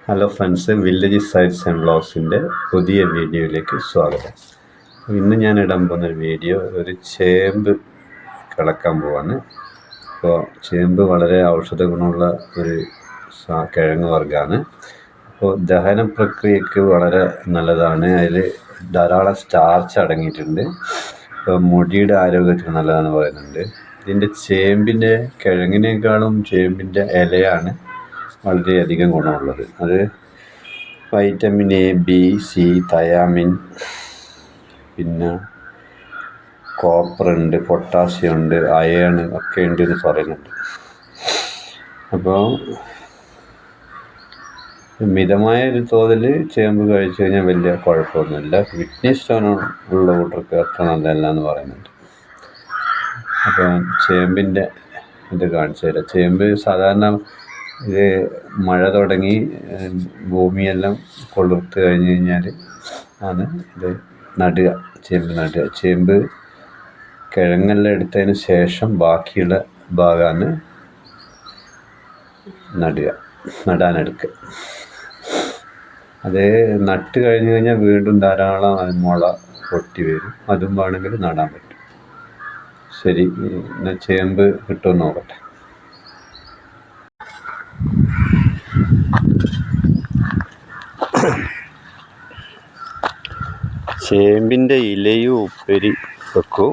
Hello friends, village sites and വ്ളോഗ്സിൻ്റെ പുതിയ വീഡിയോയിലേക്ക് സ്വാഗതം. ഇന്ന് ഞാൻ ഇടാൻ പോകുന്നൊരു വീഡിയോ ഒരു ചേമ്പ് കിളക്കാൻ പോവാണ്. അപ്പോൾ ചേമ്പ് വളരെ ഔഷധ ഗുണമുള്ള ഒരു കിഴങ്ങ് വർഗ്ഗമാണ്. അപ്പോൾ ദഹന പ്രക്രിയക്ക് വളരെ നല്ലതാണ്. അതിൽ ധാരാളം സ്റ്റാർച്ച് അടങ്ങിയിട്ടുണ്ട്. ഇപ്പോൾ മുടിയുടെ ആരോഗ്യത്തിന് നല്ലതാണെന്ന് പറയുന്നുണ്ട്. ഇതിൻ്റെ ചേമ്പിൻ്റെ കിഴങ്ങിനേക്കാളും ചേമ്പിൻ്റെ ഇലയാണ് വളരെയധികം ഗുണമുള്ളത്. അത് vitamin A, B, C, thiamine, പിന്നെ കോപ്പറുണ്ട്, പൊട്ടാസ്യം ഉണ്ട്, അയൺ ഒക്കെ ഉണ്ട് എന്ന് പറയുന്നുണ്ട്. അപ്പോൾ മിതമായ ഒരു തോതിൽ ചേമ്പ് കഴിച്ചു കഴിഞ്ഞാൽ വലിയ കുഴപ്പമൊന്നുമില്ല. കിഡ്നി സ്റ്റോൺ ഉള്ള കൂട്ടർക്ക് അത്ര നല്ലതല്ല എന്ന് പറയുന്നുണ്ട്. അപ്പോൾ ചേമ്പിൻ്റെ ഇത് കാണിച്ചു തരാം. ചേമ്പ് സാധാരണ ഇത് മഴ തുടങ്ങി ഭൂമിയെല്ലാം കൊളുത്ത് കഴിഞ്ഞ് കഴിഞ്ഞാൽ ആണ് ഇത് നടുക. ചേമ്പ് കിഴങ്ങെല്ലാം എടുത്തതിന് ശേഷം ബാക്കിയുള്ള ഭാഗമാണ് നടാനെടുക്കുക. അത് നട്ട് കഴിഞ്ഞ് കഴിഞ്ഞാൽ വീണ്ടും ധാരാളം മുള പൊട്ടി വരും. അതും വേണമെങ്കിൽ നടാൻ പറ്റും. ശരി, എന്നാൽ ചേമ്പ് കിട്ടുമെന്ന് നോക്കട്ടെ. ചേമ്പിൻ്റെ ഇലയും ഉപ്പേരി വെക്കും.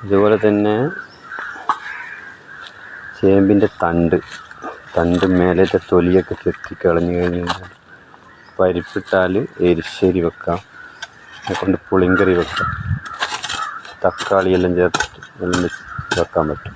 അതുപോലെ തന്നെ ചേമ്പിൻ്റെ തണ്ട് മേലത്തെ തൊലിയൊക്കെ ചെത്തിക്കളഞ്ഞ് കഴിഞ്ഞ് കഴിഞ്ഞാൽ പരിപ്പിട്ടാൽ എരിശ്ശേരി വെക്കാം. അതുകൊണ്ട് പുളിങ്കറി വെക്കാം. തക്കാളിയെല്ലാം ചേർത്തിട്ട് എല്ലാം വെക്കാൻ പറ്റും.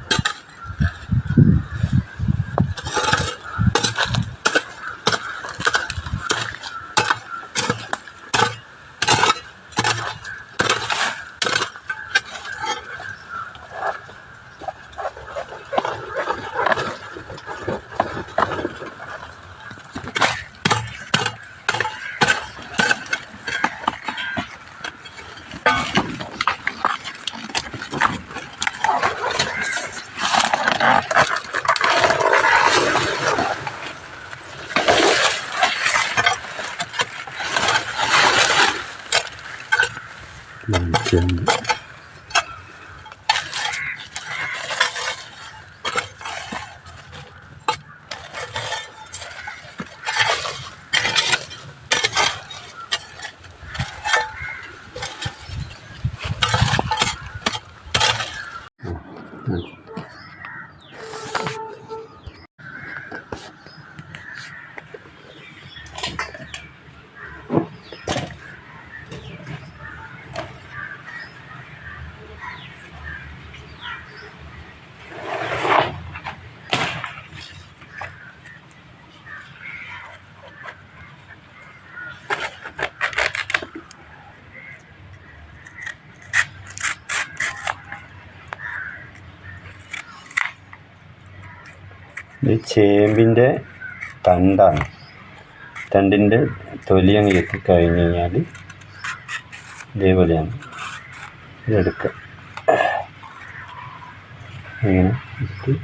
ഇത് ചേമ്പിൻ്റെ തണ്ടാണ്. തണ്ടിൻ്റെ തൊലി അങ്ങ് എത്തിക്കഴിഞ്ഞ് കഴിഞ്ഞാൽ ഇതേപോലെയാണ് ഇതെടുക്കുക. ഇങ്ങനെ ഇട്ട്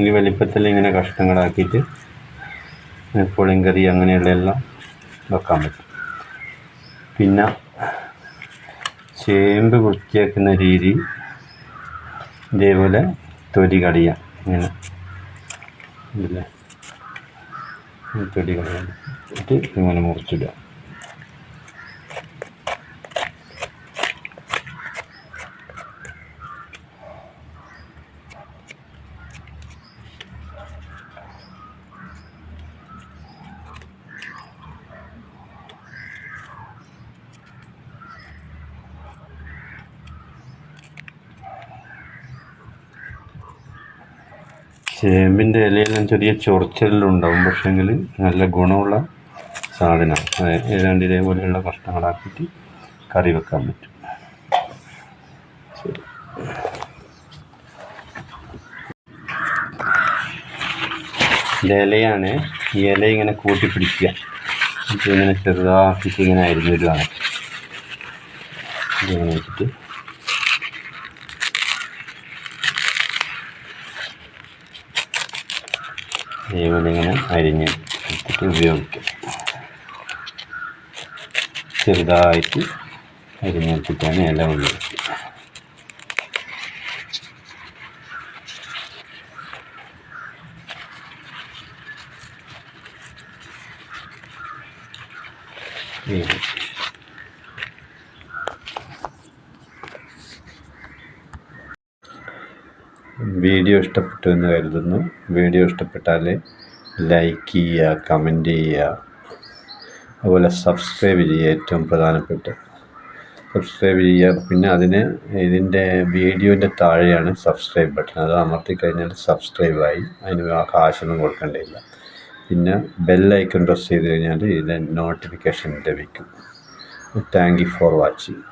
ഈ വലിപ്പത്തിൽ ഇങ്ങനെ കഷ്ണങ്ങളാക്കിയിട്ട് പുളിങ്കറി അങ്ങനെയുള്ള എല്ലാം വെക്കാൻ പറ്റും. പിന്നെ ചേമ്പ് വൃത്തിയാക്കുന്ന രീതി ഇതേപോലെ തൊലി കളയാം. ഇങ്ങനെ ഇല്ലേ, തൊലി കളയാൻ എന്നിട്ട് ഇങ്ങനെ മുറിച്ചിടുക. ചേമ്പിൻ്റെ ഇലയെല്ലാം ചെറിയ ചൊറിച്ചിലുണ്ടാവും, പക്ഷേങ്കിൽ നല്ല ഗുണമുള്ള സാധനമാണ്. ഏതാണ്ട് ഇതേപോലെയുള്ള കഷ്ണങ്ങളാക്കിയിട്ട് കറി വെക്കാൻ പറ്റും. ശരി. ഇലയാണ്. ഈ ഇല ഇങ്ങനെ കൂട്ടിപ്പിടിക്കുക, എന്നിട്ട് ഇങ്ങനെ ചെറുതാക്കിയിട്ട് ഇങ്ങനെ അരിഞ്ഞിടുകയാണ്. ഇങ്ങനെ വെച്ചിട്ട് ഇങ്ങനെ അരിഞ്ഞ് എടുത്തിട്ട് ഉപയോഗിക്കാം. ചെറുതായിട്ട് അരിഞ്ഞെടുത്തിട്ടാണ് ഇല ഉപയോഗിക്കുക. വീഡിയോ ഇഷ്ടപ്പെട്ടു എന്ന് കരുതുന്നു. വീഡിയോ ഇഷ്ടപ്പെട്ടാൽ ലൈക്ക് ചെയ്യുക, കമൻറ്റ് ചെയ്യുക, അതുപോലെ സബ്സ്ക്രൈബ് ചെയ്യുക. ഏറ്റവും പ്രധാനപ്പെട്ട സബ്സ്ക്രൈബ് ചെയ്യുക. പിന്നെ ഇതിൻ്റെ വീഡിയോൻ്റെ താഴെയാണ് സബ്സ്ക്രൈബ് ബട്ടൺ. അത് അമർത്തി കഴിഞ്ഞാൽ സബ്സ്ക്രൈബായി. അതിന് കാശൊന്നും കൊടുക്കേണ്ടതില്ല. പിന്നെ ബെല്ലൈക്കൺ പ്രസ് ചെയ്ത് കഴിഞ്ഞാൽ ഇതിൻ്റെ നോട്ടിഫിക്കേഷൻ ലഭിക്കും. Thank you for watching.